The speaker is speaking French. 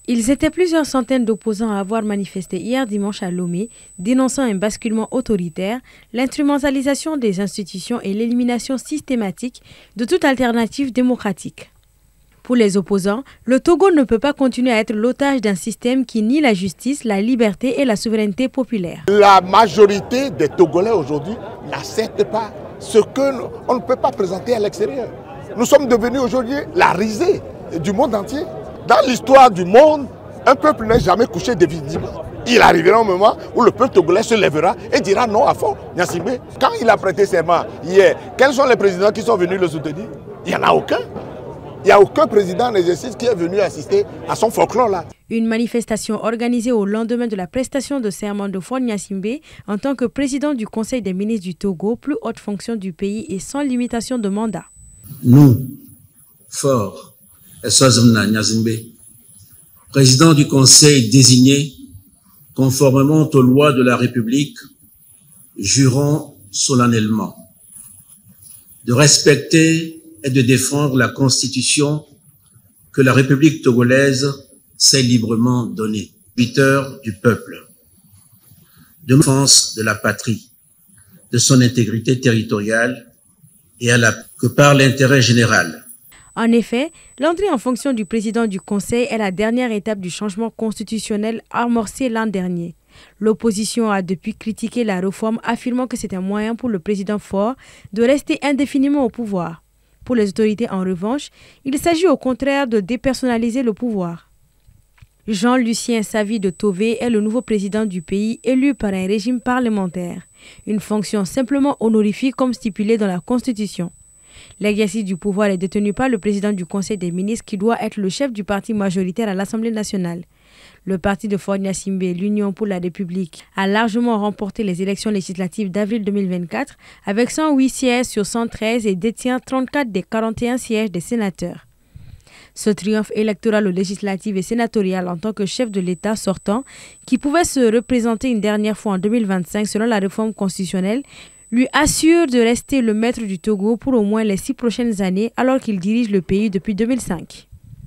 Ils étaient plusieurs centaines d'opposants à avoir manifesté hier dimanche à Lomé, dénonçant un basculement autoritaire, l'instrumentalisation des institutions et l'élimination systématique de toute alternative démocratique. Pour les opposants, le Togo ne peut pas continuer à être l'otage d'un système qui nie la justice, la liberté et la souveraineté populaire. La majorité des Togolais aujourd'hui n'acceptent pas ce qu'on ne peut pas présenter à l'extérieur. Nous sommes devenus aujourd'hui la risée du monde entier. Dans l'histoire du monde, un peuple n'est jamais couché définitivement. Il arrivera un moment où le peuple togolais se lèvera et dira non à Faure Gnassingbé. Quand il a prêté serment hier, quels sont les présidents qui sont venus le soutenir? Il n'y en a aucun. Il n'y a aucun président en exercice qui est venu assister à son folklore-là. Une manifestation organisée au lendemain de la prestation de serment de Faure Gnassingbé en tant que président du Conseil des ministres du Togo, plus haute fonction du pays et sans limitation de mandat. Nous, Faure Gnassingbé, président du Conseil désigné conformément aux lois de la République, jurons solennellement de respecter et de défendre la Constitution que la République togolaise s'est librement donnée, serviteur du peuple, de défense de la patrie, de son intégrité territoriale et que par l'intérêt général. En effet, l'entrée en fonction du président du Conseil est la dernière étape du changement constitutionnel amorcé l'an dernier. L'opposition a depuis critiqué la réforme, affirmant que c'est un moyen pour le président Faure de rester indéfiniment au pouvoir. Pour les autorités, en revanche, il s'agit au contraire de dépersonnaliser le pouvoir. Jean-Lucien Savy de Tové est le nouveau président du pays, élu par un régime parlementaire, une fonction simplement honorifique comme stipulé dans la Constitution. L'exercice du pouvoir est détenu par le président du Conseil des ministres qui doit être le chef du parti majoritaire à l'Assemblée nationale. Le parti de Faure Gnassingbé, l'Union pour la République, a largement remporté les élections législatives d'avril 2024 avec 108 sièges sur 113 et détient 34 des 41 sièges des sénateurs. Ce triomphe électoral aux législatives et sénatoriales en tant que chef de l'État sortant, qui pouvait se représenter une dernière fois en 2025 selon la réforme constitutionnelle, lui assure de rester le maître du Togo pour au moins les 6 prochaines années alors qu'il dirige le pays depuis 2005.